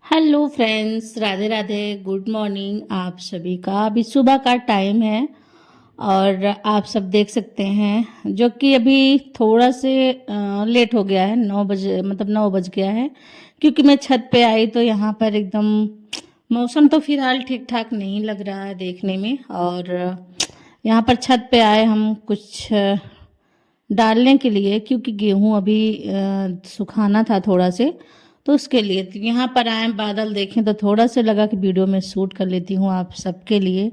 Hello friends, Radhe Radhe. Good morning आप सभी का। अभी सुबह का टाइम है और आप सब देख सकते हैं जो कि अभी थोड़ा से लेट हो गया है। 9 बजे मतलब 9 बज गया है, क्योंकि मैं छत पे आई तो यहाँ पर एकदम मौसम तो फिलहाल ठीक ठाक नहीं लग रहा है देखने में। और यहाँ पर छत पे आए हम कुछ डालने के लिए, क्योंकि गेहूं अभी सुखाना था थोड़ा से, तो उसके लिए तो यहाँ पर आए। बादल देखें तो थोड़ा सा लगा कि वीडियो में शूट कर लेती हूँ आप सबके लिए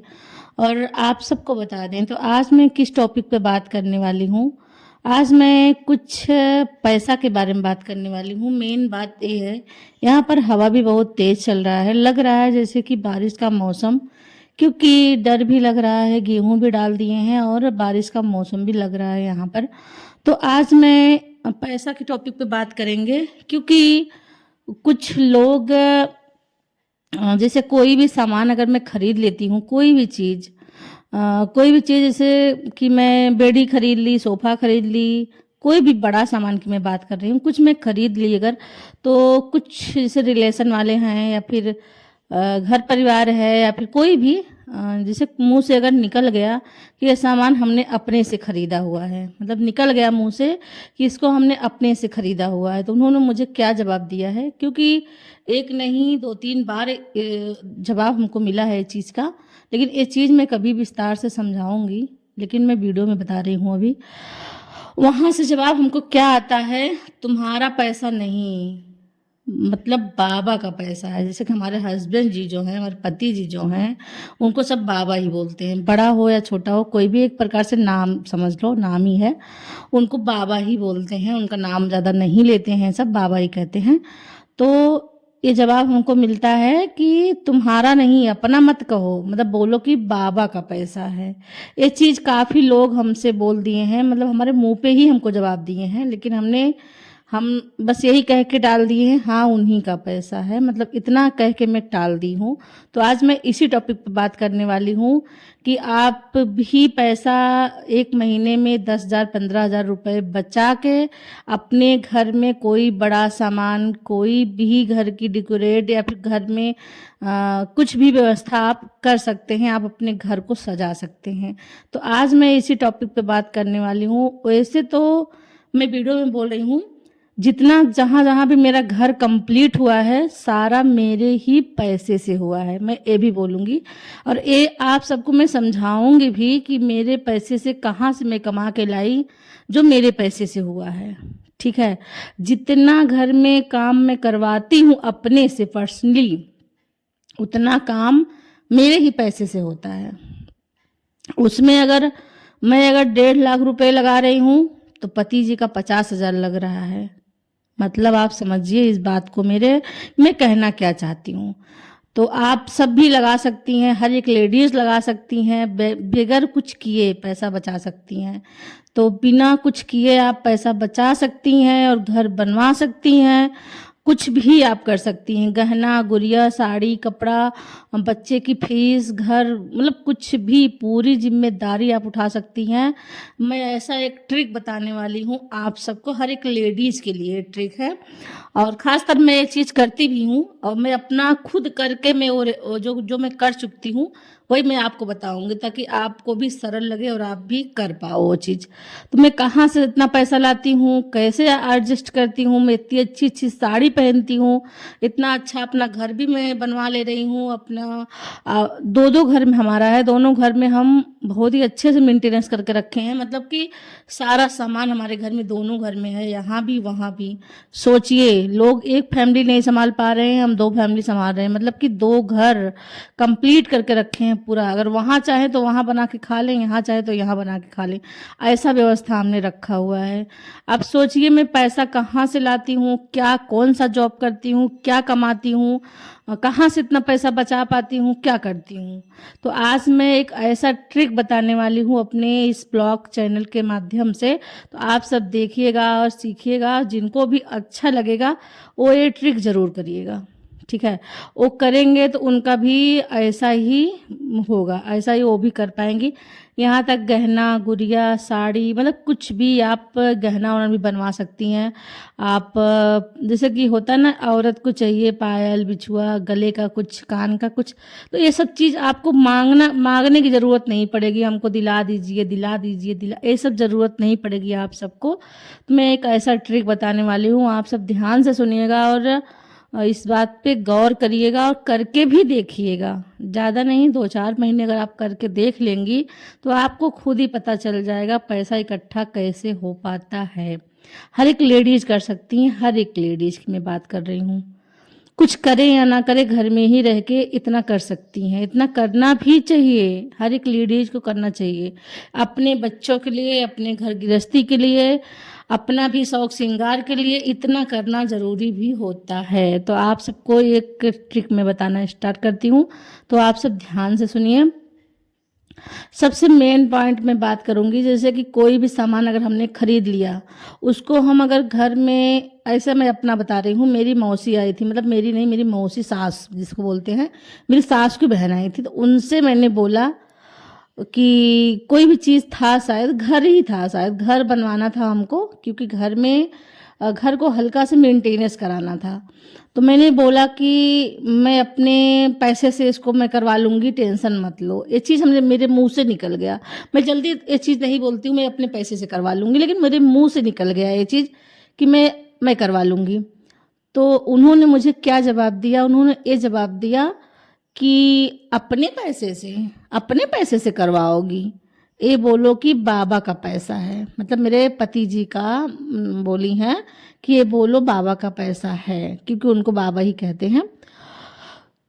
और आप सबको बता दें। तो आज मैं किस टॉपिक पे बात करने वाली हूँ? आज मैं कुछ पैसा के बारे में बात करने वाली हूँ। मेन बात ये है, यहाँ पर हवा भी बहुत तेज चल रहा है, लग रहा है जैसे कि बारिश का मौसम, क्योंकि डर भी लग रहा है। गेहूं भी डाल दिए हैं और बारिश का मौसम भी लग रहा है यहाँ पर। तो आज मैं पैसा के टॉपिक पे बात करेंगे, क्योंकि कुछ लोग जैसे कोई भी सामान अगर मैं खरीद लेती हूँ, कोई भी चीज़ जैसे कि मैं बेडी खरीद ली, सोफ़ा खरीद ली, कोई भी बड़ा सामान की मैं बात कर रही हूँ, कुछ मैं खरीद ली अगर, तो कुछ जैसे रिलेशन वाले हैं या फिर घर परिवार है या फिर कोई भी जैसे मुंह से अगर निकल गया कि ये सामान हमने अपने से खरीदा हुआ है, मतलब निकल गया मुंह से कि इसको हमने अपने से खरीदा हुआ है, तो उन्होंने मुझे क्या जवाब दिया है? क्योंकि एक नहीं 2-3 बार जवाब हमको मिला है इस चीज़ का, लेकिन ये चीज़ मैं कभी विस्तार से समझाऊंगी, लेकिन मैं वीडियो में बता रही हूँ अभी। वहां से जवाब हमको क्या आता है? तुम्हारा पैसा नहीं, मतलब बाबा का पैसा है। जैसे कि हमारे हस्बैंड जी जो हैं, हमारे पति जी जो हैं, उनको सब बाबा ही बोलते हैं। बड़ा हो या छोटा हो, कोई भी एक प्रकार से नाम समझ लो, नाम ही है, उनको बाबा ही बोलते हैं। उनका नाम ज़्यादा नहीं लेते हैं, सब बाबा ही कहते हैं। तो ये जवाब हमको मिलता है कि तुम्हारा नहीं, अपना मत कहो, मतलब बोलो कि बाबा का पैसा है। ये चीज़ काफ़ी लोग हमसे बोल दिए हैं, मतलब हमारे मुंह पे ही हमको जवाब दिए हैं, लेकिन हम बस यही कह के टाल दिए हैं, हाँ उन्हीं का पैसा है, मतलब इतना कह के मैं टाल दी हूँ। तो आज मैं इसी टॉपिक पर बात करने वाली हूँ कि आप भी पैसा एक महीने में 10,000 15,000 रुपये बचा के अपने घर में कोई बड़ा सामान, कोई भी घर की डेकोरेट या फिर घर में कुछ भी व्यवस्था आप कर सकते हैं, आप अपने घर को सजा सकते हैं। तो आज मैं इसी टॉपिक पे बात करने वाली हूँ। वैसे तो मैं वीडियो में बोल रही हूँ, जितना जहाँ जहाँ भी मेरा घर कंप्लीट हुआ है सारा मेरे ही पैसे से हुआ है, मैं ये भी बोलूँगी। और ये आप सबको मैं समझाऊंगी भी कि मेरे पैसे से कहाँ से मैं कमा के लाई, जो मेरे पैसे से हुआ है। ठीक है, जितना घर में काम मैं करवाती हूँ अपने से पर्सनली, उतना काम मेरे ही पैसे से होता है। उसमें अगर मैं 1.5 लाख रुपए लगा रही हूँ तो पति जी का 50,000 लग रहा है। मतलब आप समझिए इस बात को, मैं कहना क्या चाहती हूँ। तो आप सब भी लगा सकती हैं, हर एक लेडीज लगा सकती हैं, बगैर कुछ किए पैसा बचा सकती हैं। तो बिना कुछ किए आप पैसा बचा सकती हैं और घर बनवा सकती हैं। कुछ भी आप कर सकती हैं, गहना गुड़िया, साड़ी, कपड़ा, बच्चे की फीस, घर, मतलब कुछ भी, पूरी जिम्मेदारी आप उठा सकती हैं। मैं ऐसा एक ट्रिक बताने वाली हूँ आप सबको, हर एक लेडीज़ के लिए ट्रिक है, और ख़ासकर मैं ये चीज़ करती भी हूँ, और मैं अपना खुद करके मैं वो जो जो मैं कर चुकती हूँ वही मैं आपको बताऊंगी, ताकि आपको भी सरल लगे और आप भी कर पाओ वो चीज़। तो मैं कहाँ से इतना पैसा लाती हूँ, कैसे एडजस्ट करती हूँ, मैं इतनी अच्छी अच्छी साड़ी पहनती हूँ, इतना अच्छा अपना घर भी मैं बनवा ले रही हूँ अपना। दो घर में हमारा है, दोनों घर में हम बहुत ही अच्छे से मेंटेनेंस करके रखे हैं, मतलब कि सारा सामान हमारे घर में, दोनों घर में है, यहाँ भी वहाँ भी। सोचिए, लोग एक फैमिली नहीं संभाल पा रहे हैं, हम 2 फैमिली संभाल रहे हैं, मतलब कि 2 घर कंप्लीट करके रखे हैं पूरा। अगर वहाँ चाहे तो वहाँ बना के खा लें, यहाँ चाहे तो यहाँ बना के खा लें, ऐसा व्यवस्था हमने रखा हुआ है। अब सोचिए मैं पैसा कहाँ से लाती हूँ, क्या कौन सा जॉब करती हूँ, क्या कमाती हूँ, कहाँ से इतना पैसा बचा पाती हूँ, क्या करती हूँ। तो आज मैं एक ऐसा ट्रिक बताने वाली हूँ अपने इस ब्लॉग चैनल के माध्यम से। तो आप सब देखिएगा और सीखिएगा, जिनको भी अच्छा लगेगा वो ये ट्रिक ज़रूर करिएगा। ठीक है, वो करेंगे तो उनका भी ऐसा ही होगा, ऐसा ही वो भी कर पाएंगी। यहाँ तक गहना गुड़िया साड़ी मतलब कुछ भी आप गहना वहना भी बनवा सकती हैं आप। जैसे कि होता है ना, औरत को चाहिए पायल बिछुआ गले का कुछ कान का कुछ, तो ये सब चीज़ आपको मांगने की ज़रूरत नहीं पड़ेगी, हमको दिला दीजिए दिला दीजिए दिला, ये सब ज़रूरत नहीं पड़ेगी आप सबको। तो मैं एक ऐसा ट्रिक बताने वाली हूँ, आप सब ध्यान से सुनिएगा और इस बात पे गौर करिएगा और करके भी देखिएगा। ज़्यादा नहीं, 2-4 महीने अगर आप करके देख लेंगी तो आपको खुद ही पता चल जाएगा पैसा इकट्ठा कैसे हो पाता है। हर एक लेडीज़ कर सकती हैं, हर एक लेडीज़ की मैं बात कर रही हूँ। कुछ करें या ना करें, घर में ही रह के इतना कर सकती हैं, इतना करना भी चाहिए, हर एक लेडीज को करना चाहिए। अपने बच्चों के लिए, अपने घर गृहस्थी के लिए, अपना भी शौक श्रृंगार के लिए इतना करना ज़रूरी भी होता है। तो आप सबको एक ट्रिक मैं बताना स्टार्ट करती हूँ, तो आप सब ध्यान से सुनिए। सबसे मेन पॉइंट मैं बात करूंगी, जैसे कि कोई भी सामान अगर हमने खरीद लिया, उसको हम अगर घर में, ऐसे मैं अपना बता रही हूँ, मेरी मौसी आई थी, मतलब मेरी नहीं, मेरी मौसी सास जिसको बोलते हैं, मेरी सास की बहन आई थी, तो उनसे मैंने बोला कि कोई भी चीज़ था, शायद घर ही था, शायद घर बनवाना था हमको, क्योंकि घर में घर को हल्का से मेंटेनेंस कराना था। तो मैंने बोला कि मैं अपने पैसे से इसको मैं करवा लूँगी, टेंशन मत लो। ये चीज़ हमने मेरे मुंह से निकल गया, मैं जल्दी ये चीज़ नहीं बोलती हूँ, मैं अपने पैसे से करवा लूँगी, लेकिन मेरे मुंह से निकल गया ये चीज़ कि मैं करवा लूँगी। तो उन्होंने मुझे क्या जवाब दिया, उन्होंने ये जवाब दिया कि अपने पैसे से करवाओगी, ये बोलो कि बाबा का पैसा है, मतलब मेरे पति जी का बोली हैं कि ये बोलो बाबा का पैसा है, क्योंकि उनको बाबा ही कहते हैं।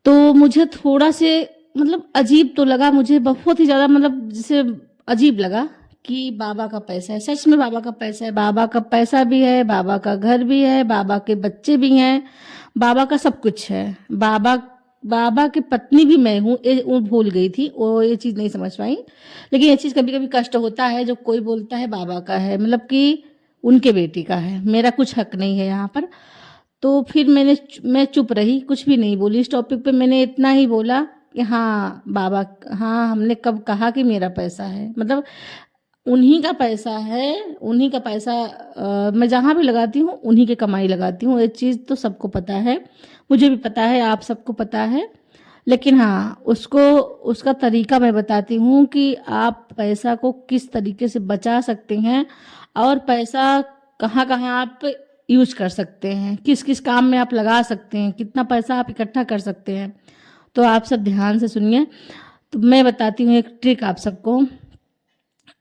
तो मुझे थोड़ा से मतलब अजीब तो लगा, मुझे बहुत ही ज़्यादा मतलब जैसे अजीब लगा कि बाबा का पैसा है, सच में बाबा का पैसा है, बाबा का पैसा भी है, बाबा का घर भी है, बाबा के बच्चे भी हैं, बाबा का सब कुछ है, बाबा की पत्नी भी मैं हूँ, ये वो भूल गई थी, वो ये चीज़ नहीं समझ पाई। लेकिन ये चीज़ कभी कभी कष्ट होता है, जब कोई बोलता है बाबा का है, मतलब कि उनके बेटी का है, मेरा कुछ हक नहीं है यहाँ पर। तो फिर मैं चुप रही, कुछ भी नहीं बोली इस टॉपिक पे। मैंने इतना ही बोला कि हाँ बाबा, हाँ हमने कब कहा कि मेरा पैसा है, मतलब उन्हीं का पैसा है, उन्हीं का पैसा। मैं जहाँ भी लगाती हूँ उन्हीं की कमाई लगाती हूँ, ये चीज़ तो सबको पता है, मुझे भी पता है, आप सबको पता है। लेकिन हाँ, उसका तरीका मैं बताती हूँ कि आप पैसा को किस तरीके से बचा सकते हैं और पैसा कहाँ कहाँ आप यूज कर सकते हैं, किस किस काम में आप लगा सकते हैं, कितना पैसा आप इकट्ठा कर सकते हैं। तो आप सब ध्यान से सुनिए। तो मैं बताती हूँ एक ट्रिक आप सबको।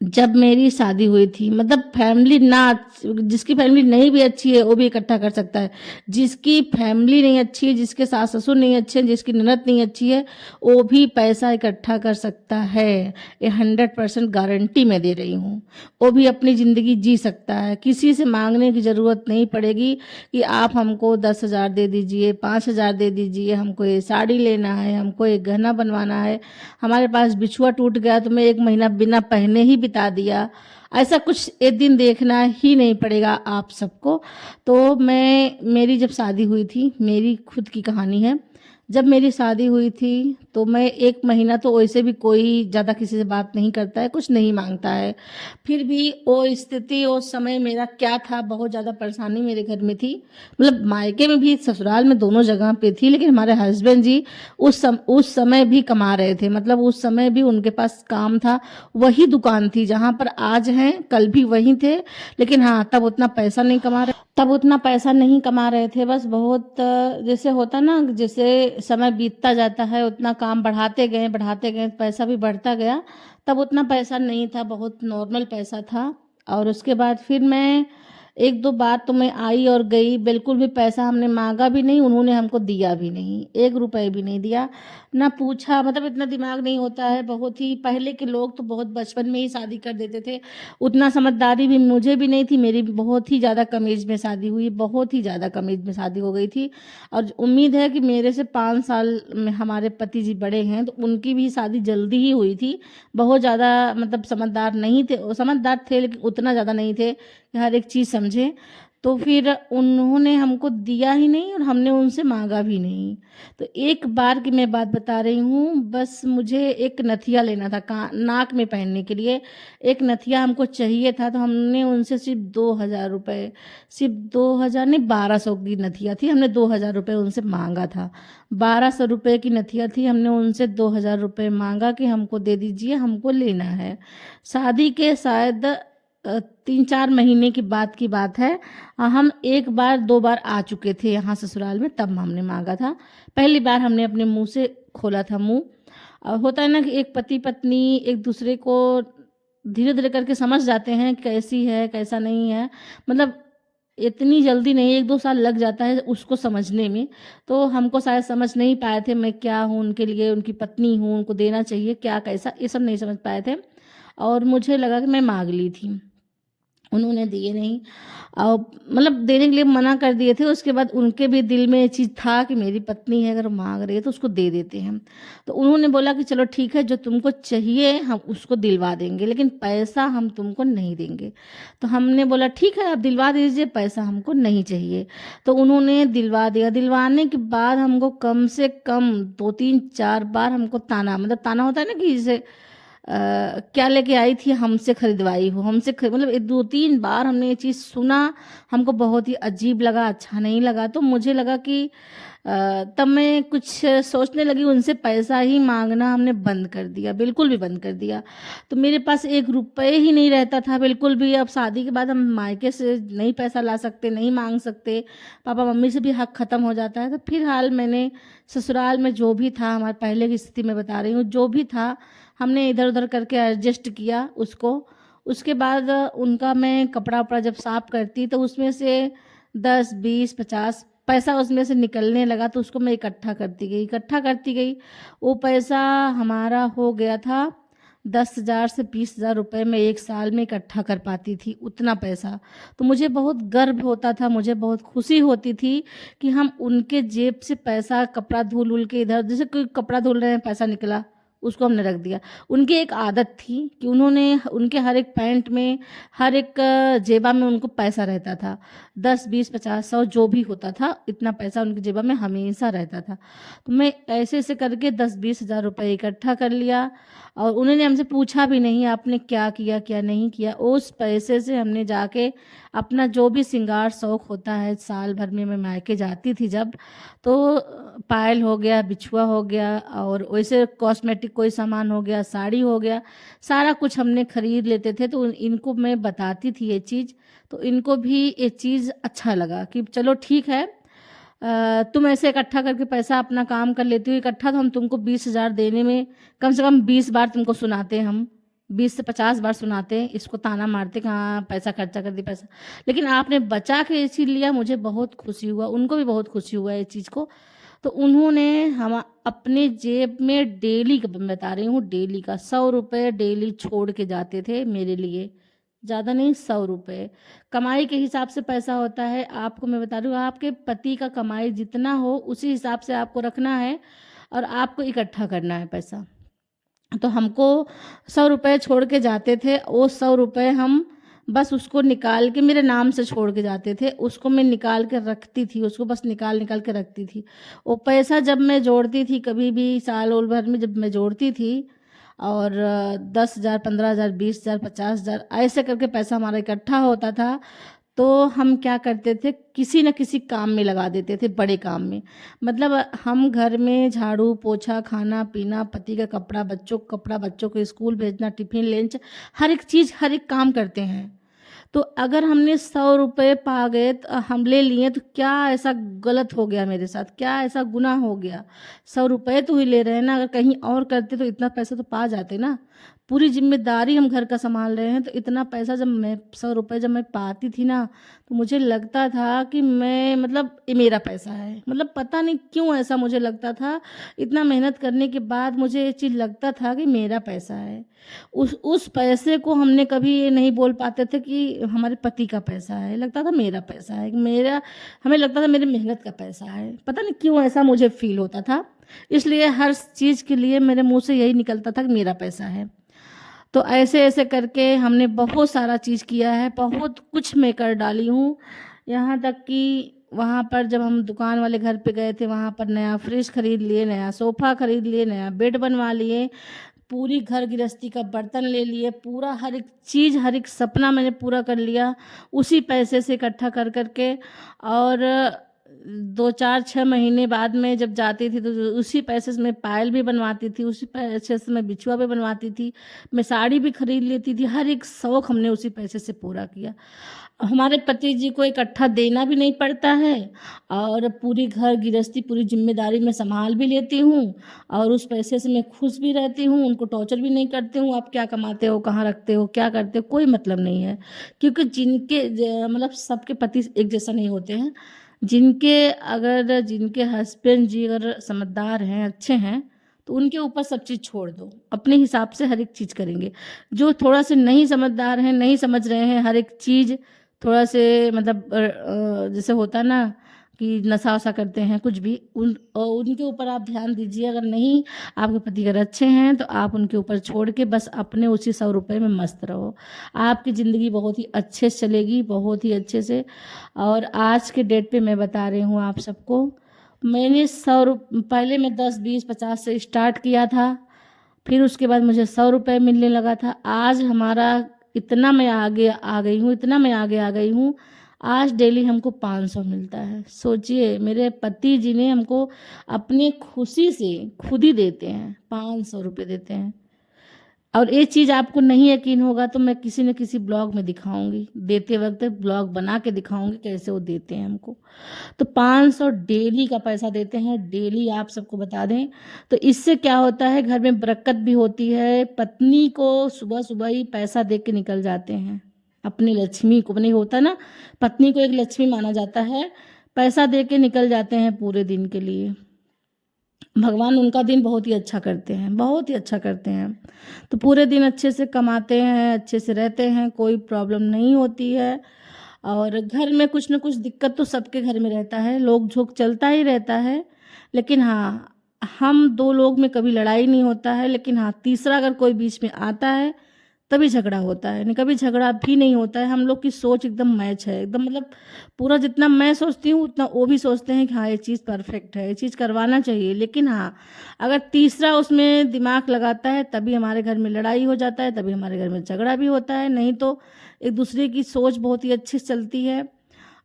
जब मेरी शादी हुई थी, मतलब फैमिली ना, जिसकी फैमिली नहीं भी अच्छी है वो भी इकट्ठा कर सकता है, जिसकी फैमिली नहीं अच्छी है, जिसके सास ससुर नहीं अच्छे हैं, जिसकी ननद नहीं अच्छी है, वो भी पैसा इकट्ठा कर सकता है। ये 100% गारंटी मैं दे रही हूँ। वो भी अपनी ज़िंदगी जी सकता है, किसी से मांगने की ज़रूरत नहीं पड़ेगी कि आप हमको 10,000 दे दीजिए, 5,000 दे दीजिए, हमको ये साड़ी लेना है, हमको ये गहना बनवाना है, हमारे पास बिछुआ टूट गया तो मैं 1 महीना बिना पहने ही बिता दिया, ऐसा कुछ एक दिन देखना ही नहीं पड़ेगा आप सबको। तो मेरी जब शादी हुई थी, मेरी खुद की कहानी है, जब मेरी शादी हुई थी तो मैं 1 महीना तो वैसे भी कोई ज़्यादा किसी से बात नहीं करता है, कुछ नहीं मांगता है, फिर भी वो स्थिति उस समय मेरा क्या था, बहुत ज़्यादा परेशानी मेरे घर में थी, मतलब मायके में भी ससुराल में दोनों जगह पे थी। लेकिन हमारे हस्बैंड जी उस समय भी कमा रहे थे, मतलब उस समय भी उनके पास काम था, वही दुकान थी जहाँ पर आज हैं, कल भी वहीं थे। लेकिन हाँ, तब उतना पैसा नहीं कमा रहे थे, बस बहुत जैसे होता ना, जैसे समय बीतता जाता है उतना काम बढ़ाते गए, पैसा भी बढ़ता गया। तब उतना पैसा नहीं था, बहुत नॉर्मल पैसा था। और उसके बाद फिर मैं 1-2 बार तो मैं आई और गई, बिल्कुल भी पैसा हमने मांगा भी नहीं, उन्होंने हमको दिया भी नहीं, 1 रुपए भी नहीं दिया, ना पूछा, मतलब इतना दिमाग नहीं होता है। बहुत ही पहले के लोग तो बहुत बचपन में ही शादी कर देते थे, उतना समझदारी भी मुझे भी नहीं थी, मेरी बहुत ही ज़्यादा कम एज में शादी हुई, बहुत ही ज़्यादा कम एज में शादी हो गई थी। और उम्मीद है कि मेरे से 5 साल में हमारे पति जी बड़े हैं, तो उनकी भी शादी जल्दी ही हुई थी। बहुत ज़्यादा मतलब समझदार नहीं थे, समझदार थे लेकिन उतना ज़्यादा नहीं थे कि हर एक चीज़ समझें। तो फिर उन्होंने हमको दिया ही नहीं और हमने उनसे माँगा भी नहीं। तो एक बार की मैं बात बता रही हूँ, बस मुझे एक नथिया लेना था नाक में पहनने के लिए, एक नथिया हमको चाहिए था, तो हमने उनसे सिर्फ़ 2000 रुपए, सिर्फ़ 2000 नहीं 1200 की नथिया थी, हमने 2000 रुपए उनसे माँगा था। 1200 रुपए की नथिया थी, हमने उनसे 2000 रुपए माँगा कि हमको दे दीजिए, हमको लेना है। शादी के शायद 3-4 महीने की बात है। हम 1 बार 2 बार आ चुके थे यहाँ ससुराल में, तब हमने माँगा था। पहली बार हमने अपने मुँह से खोला था मुँह। होता है ना कि एक पति-पत्नी एक-दूसरे को धीरे-धीरे करके समझ जाते हैं कैसी है, कैसा नहीं है। मतलब इतनी जल्दी नहीं, 1-2 साल लग जाता है उसको समझने में। तो हमको शायद समझ नहीं पाए थे मैं क्या हूँ उनके लिए, उनकी पत्नी हूँ, उनको देना चाहिए क्या कैसा, ये सब नहीं समझ पाए थे और मुझे लगा कि मैं माँग ली थी। उन्होंने दिए नहीं और मतलब देने के लिए मना कर दिए थे। उसके बाद उनके भी दिल में ये चीज़ था कि मेरी पत्नी है, अगर माँग रही है तो उसको दे देते हैं। तो उन्होंने बोला कि चलो ठीक है, जो तुमको चाहिए हम उसको दिलवा देंगे, लेकिन पैसा हम तुमको नहीं देंगे। तो हमने बोला ठीक है, आप दिलवा दीजिए, पैसा हमको नहीं चाहिए। तो उन्होंने दिलवा दिया। दिलवाने के बाद हमको कम से कम 2-3-4 बार हमको ताना, मतलब ताना होता है ना कि जैसे क्या लेके आई थी, हमसे खरीदवाई हो, मतलब 2-3 बार हमने ये चीज़ सुना। हमको बहुत ही अजीब लगा, अच्छा नहीं लगा। तो मुझे लगा कि तब मैं कुछ सोचने लगी, उनसे पैसा ही माँगना हमने बंद कर दिया, बिल्कुल भी बंद कर दिया। तो मेरे पास 1 रुपए ही नहीं रहता था बिल्कुल भी। अब शादी के बाद हम मायके से नहीं पैसा ला सकते, नहीं माँग सकते, पापा-मम्मी से भी हक ख़त्म हो जाता है। तो फिलहाल मैंने ससुराल में जो भी था, हमारे पहले की स्थिति मैं बता रही हूँ, जो भी था हमने इधर-उधर करके एडजस्ट किया उसको। उसके बाद उनका मैं कपड़ा-वपड़ा जब साफ़ करती तो उसमें से 10, 20, 50 पैसा उसमें से निकलने लगा, तो उसको मैं इकट्ठा करती गई। वो पैसा हमारा हो गया था 10,000 से 20,000 रुपए मैं 1 साल में इकट्ठा कर पाती थी, उतना पैसा। तो मुझे बहुत गर्व होता था, मुझे बहुत खुशी होती थी कि हम उनके जेब से पैसा, कपड़ा धुल-वुल के इधर, जैसे कोई कपड़ा धुल रहे हैं पैसा निकला, उसको हमने रख दिया। उनकी एक आदत थी कि उन्होंने उनके हर एक पैंट में, हर एक जेबा में उनको पैसा रहता था। 10, 20, 50, 100 जो भी होता था, इतना पैसा उनकी जेबा में हमेशा रहता था। तो मैं ऐसे-ऐसे करके 10-20 हज़ार रुपए इकट्ठा कर लिया और उन्होंने हमसे पूछा भी नहीं आपने क्या किया, क्या नहीं किया। उस पैसे से हमने जाके अपना जो भी श्रृंगार शौक होता है, साल भर में मैं मायके जाती थी जब, तो पायल हो गया, बिछुआ हो गया और वैसे कॉस्मेटिक कोई सामान हो गया, साड़ी हो गया, सारा कुछ हमने खरीद लेते थे। तो इनको मैं बताती थी ये चीज़, तो इनको भी ये चीज़ अच्छा लगा कि चलो ठीक है, तुम ऐसे इकट्ठा करके पैसा अपना काम कर लेती हो इकट्ठा, तो हम तुमको 20,000 देने में कम से कम 20 बार तुमको सुनाते हैं हम। 20 से 50 बार सुनाते हैं, इसको ताना मारते कि हाँ, पैसा खर्चा कर दी पैसा। लेकिन आपने बचा के ये चीज़ लिया, मुझे बहुत खुशी हुआ, उनको भी बहुत खुशी हुआ ये चीज़ को। तो उन्होंने हम अपने जेब में डेली का मैं बता रही हूँ, डेली का 100 रुपए डेली छोड़ के जाते थे मेरे लिए। ज़्यादा नहीं, 100 रुपए। कमाई के हिसाब से पैसा होता है, आपको मैं बता रही हूँ, आपके पति का कमाई जितना हो उसी हिसाब से आपको रखना है और आपको इकट्ठा करना है पैसा। तो हमको 100 रुपए छोड़ के जाते थे, वो 100 रुपए हम बस उसको निकाल के मेरे नाम से छोड़ के जाते थे, उसको मैं निकाल के रखती थी, उसको बस निकाल-निकाल के रखती थी। वो पैसा जब मैं जोड़ती थी, कभी भी साल-ओल भर में जब मैं जोड़ती थी और 10,000, 15,000, 20,000, 50,000 ऐसे करके पैसा हमारा इकट्ठा होता था, तो हम क्या करते थे, किसी न किसी काम में लगा देते थे, बड़े काम में। मतलब हम घर में झाड़ू, पोछा, खाना-पीना, पति का कपड़ा, बच्चों का कपड़ा, बच्चों को स्कूल भेजना, टिफ़िन, लंच, हर एक चीज़, हर एक काम करते हैं। तो अगर हमने 100 रुपए पा गए हम ले लिए, तो क्या ऐसा गलत हो गया मेरे साथ? क्या ऐसा गुनाह हो गया? 100 रुपए तो ही ले रहे हैं ना, अगर कहीं और करते तो इतना पैसा तो पा जाते ना। पूरी ज़िम्मेदारी हम घर का सँभाल रहे हैं, तो इतना पैसा जब मैं 100 रुपए जब मैं पाती थी ना, तो मुझे लगता था कि मैं मतलब ये मेरा पैसा है। मतलब पता नहीं क्यों ऐसा मुझे लगता था, इतना मेहनत करने के बाद मुझे ये चीज़ लगता था कि मेरा पैसा है। उस पैसे को हमने कभी ये नहीं बोल पाते थे कि हमारे पति का पैसा है, लगता था मेरा पैसा है, मेरा, हमें लगता था मेरी मेहनत का पैसा है। पता नहीं क्यों ऐसा मुझे फ़ील होता था, इसलिए हर चीज़ के लिए मेरे मुँह से यही निकलता था कि मेरा पैसा है। तो ऐसे-ऐसे करके हमने बहुत सारा चीज़ किया है, बहुत कुछ मैं कर डाली हूँ। यहाँ तक कि वहाँ पर जब हम दुकान वाले घर पे गए थे, वहाँ पर नया फ्रिज खरीद लिए, नया सोफ़ा खरीद लिए, नया बेड बनवा लिए, पूरी घर गृहस्थी का बर्तन ले लिए, पूरा हर एक चीज़, हर एक सपना मैंने पूरा कर लिया उसी पैसे से इकट्ठा कर कर के। और 2 4 6 महीने बाद में जब जाती थी तो उसी पैसे से मैं पायल भी बनवाती थी, उसी पैसे से मैं बिछुआ भी बनवाती थी, मैं साड़ी भी खरीद लेती थी, हर एक शौक़ हमने उसी पैसे से पूरा किया। हमारे पति जी को इकट्ठा देना भी नहीं पड़ता है और पूरी घर गृहस्थी, पूरी ज़िम्मेदारी मैं सँभाल भी लेती हूँ और उस पैसे से मैं खुश भी रहती हूँ, उनको टॉर्चर भी नहीं करती हूँ, आप क्या कमाते हो, कहाँ रखते हो, क्या करते हो, कोई मतलब नहीं है। क्योंकि मतलब सबके पति एक जैसा नहीं होते हैं। जिनके हस्बैंड जी अगर समझदार हैं, अच्छे हैं, तो उनके ऊपर सब चीज़ छोड़ दो, अपने हिसाब से हर एक चीज़ करेंगे। जो थोड़ा-से नहीं समझदार हैं, नहीं समझ रहे हैं हर एक चीज़, थोड़ा से मतलब जैसे होता है ना कि नशा-वशा करते हैं कुछ भी, उनके ऊपर आप ध्यान दीजिए। अगर नहीं, आपके पति अगर अच्छे हैं तो आप उनके ऊपर छोड़ के बस अपने उसी 100 रुपए में मस्त रहो। आपकी ज़िंदगी बहुत ही अच्छे से चलेगी, बहुत ही अच्छे से। और आज के डेट पे मैं बता रही हूँ आप सबको, मैंने पहले मैं 10, 20, 50 से स्टार्ट किया था, फिर उसके बाद मुझे 100 रुपए मिलने लगा था। आज हमारा इतना मैं आगे आ गई हूँ, इतना मैं आगे आ गई हूँ, आज डेली हमको 500 मिलता है। सोचिए, मेरे पति जी ने हमको अपनी खुशी से खुद ही देते हैं, 500 रुपए देते हैं। और ये चीज़ आपको नहीं यकीन होगा तो मैं किसी न किसी ब्लॉग में दिखाऊँगी, देते वक़्त ब्लॉग बना के दिखाऊँगी कैसे वो देते हैं हमको। तो 500 डेली का पैसा देते हैं, डेली आप सबको बता दें। तो इससे क्या होता है, घर में बरकत भी होती है, पत्नी को सुबह-सुबह ही पैसा दे के निकल जाते हैं। अपनी लक्ष्मी को, नहीं होता ना, पत्नी को एक लक्ष्मी माना जाता है, पैसा दे के निकल जाते हैं पूरे दिन के लिए। भगवान उनका दिन बहुत ही अच्छा करते हैं, बहुत ही अच्छा करते हैं। तो पूरे दिन अच्छे से कमाते हैं, अच्छे से रहते हैं, कोई प्रॉब्लम नहीं होती है। और घर में कुछ न कुछ दिक्कत तो सबके घर में रहता है, नोक-झोंक चलता ही रहता है। लेकिन हाँ, हम 2 लोग में कभी लड़ाई नहीं होता है, लेकिन हाँ, तीसरा अगर कोई बीच में आता है तभी झगड़ा होता है, नहीं कभी झगड़ा भी नहीं होता है। हम लोग की सोच एकदम मैच है, एकदम मतलब पूरा जितना मैं सोचती हूँ उतना वो भी सोचते हैं कि हाँ, ये चीज़ परफेक्ट है, ये चीज़ करवाना चाहिए। लेकिन हाँ, अगर तीसरा उसमें दिमाग लगाता है तभी हमारे घर में लड़ाई हो जाता है, तभी हमारे घर में झगड़ा भी होता है, नहीं तो एक दूसरे की सोच बहुत ही अच्छी से चलती है।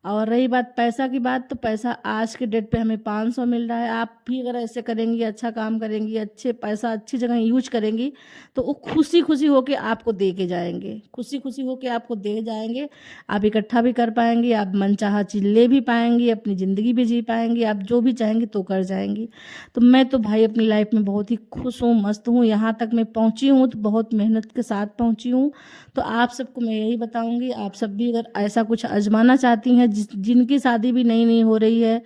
और रही बात पैसा की बात, तो पैसा आज के डेट पे हमें 500 मिल रहा है। आप भी अगर ऐसे करेंगी, अच्छा काम करेंगी, अच्छे पैसा अच्छी जगह यूज करेंगी, तो वो खुशी-खुशी होके आपको दे के जाएँगे, खुशी-खुशी होके आपको दे जाएँगे। आप इकट्ठा भी कर पाएँगी, आप मनचाहा चीज़ ले भी पाएँगी, अपनी ज़िंदगी भी जी पाएँगी, आप जो भी चाहेंगी तो कर जाएँगी। तो मैं तो भाई अपनी लाइफ में बहुत ही खुश हूँ, मस्त हूँ, यहाँ तक मैं पहुँची हूँ तो बहुत मेहनत के साथ पहुँची हूँ। तो आप सबको मैं यही बताऊँगी, आप सब भी अगर ऐसा कुछ आज़माना चाहती हैं, जिनकी शादी भी नई-नई हो रही है,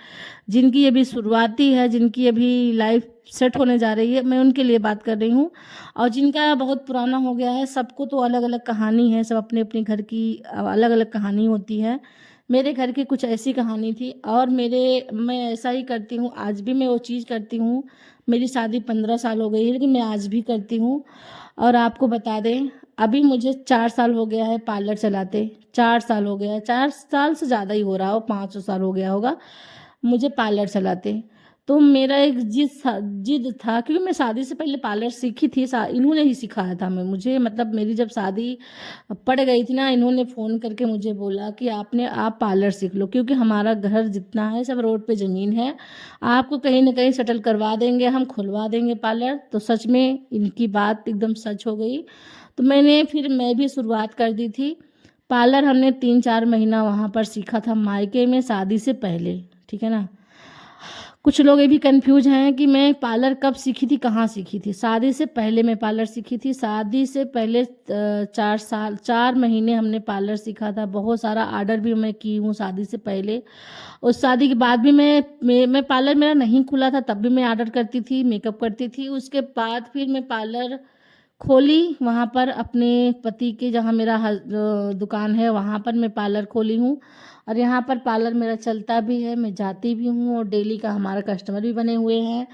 जिनकी अभी शुरुआती है, जिनकी अभी लाइफ सेट होने जा रही है, मैं उनके लिए बात कर रही हूँ। और जिनका बहुत पुराना हो गया है, सबको तो अलग-अलग कहानी है, सब अपने-अपने घर की अलग-अलग कहानी होती है। मेरे घर की कुछ ऐसी कहानी थी और मैं ऐसा ही करती हूँ, आज भी मैं वो चीज़ करती हूँ। मेरी शादी 15 साल हो गई है, लेकिन मैं आज भी करती हूँ। और आपको बता दें, अभी मुझे 4 साल हो गया है पार्लर चलाते, 4 साल हो गया है, 4 साल से ज़्यादा ही हो रहा हो, 5 साल हो गया होगा मुझे पार्लर चलाते। तो मेरा एक जिद था, क्योंकि मैं शादी से पहले पार्लर सीखी थी, इन्होंने ही सिखाया था मैं मुझे, मतलब मेरी जब शादी पड़ गई थी ना, इन्होंने फ़ोन करके मुझे बोला कि आप पार्लर सीख लो, क्योंकि हमारा घर जितना है सब रोड पे ज़मीन है, आपको कहीं न कहीं सेटल करवा देंगे, हम खुलवा देंगे पार्लर। तो सच में इनकी बात एकदम सच हो गई। तो मैं भी शुरुआत कर दी थी। पार्लर हमने 3-4 महीना वहाँ पर सीखा था मायके में, शादी से पहले, ठीक है ना। कुछ लोग ये भी कन्फ्यूज़ हैं कि मैं पार्लर कब सीखी थी, कहाँ सीखी थी। शादी से पहले मैं पार्लर सीखी थी। शादी से पहले 4 महीने हमने पार्लर सीखा था। बहुत सारा ऑर्डर भी मैं की हूँ शादी से पहले। और शादी के बाद भी मैं पार्लर मेरा नहीं खुला था, तब भी मैं ऑर्डर करती थी, मेकअप करती थी। उसके बाद फिर मैं पार्लर खोली, वहाँ पर अपने पति के जहाँ मेरा दुकान है, वहाँ पर मैं पार्लर खोली हूँ। और यहाँ पर पार्लर मेरा चलता भी है, मैं जाती भी हूँ और डेली का हमारा कस्टमर भी बने हुए हैं।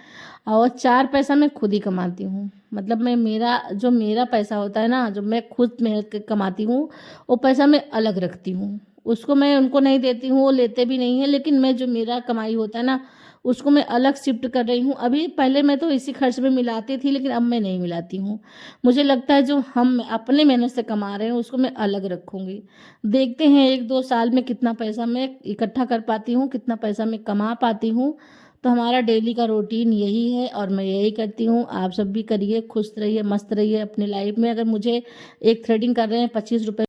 और 4 पैसा मैं खुद ही कमाती हूँ। मतलब मेरा पैसा होता है ना, जो मैं खुद मेहनत के कमाती हूँ, वो पैसा मैं अलग रखती हूँ। उसको मैं उनको नहीं देती हूँ, वो लेते भी नहीं हैं, लेकिन मैं जो मेरा कमाई होता है ना, उसको मैं अलग शिफ्ट कर रही हूँ। अभी पहले मैं तो इसी खर्च में मिलाती थी, लेकिन अब मैं नहीं मिलाती हूँ। मुझे लगता है जो हम अपने मेहनत से कमा रहे हैं, उसको मैं अलग रखूँगी। देखते हैं 1-2 साल में कितना पैसा मैं इकट्ठा कर पाती हूँ, कितना पैसा मैं कमा पाती हूँ। तो हमारा डेली का रूटीन यही है और मैं यही करती हूँ। आप सब भी करिए, खुश रहिए, मस्त रहिए अपनी लाइफ में। अगर मुझे एक थ्रेडिंग कर रहे हैं ₹25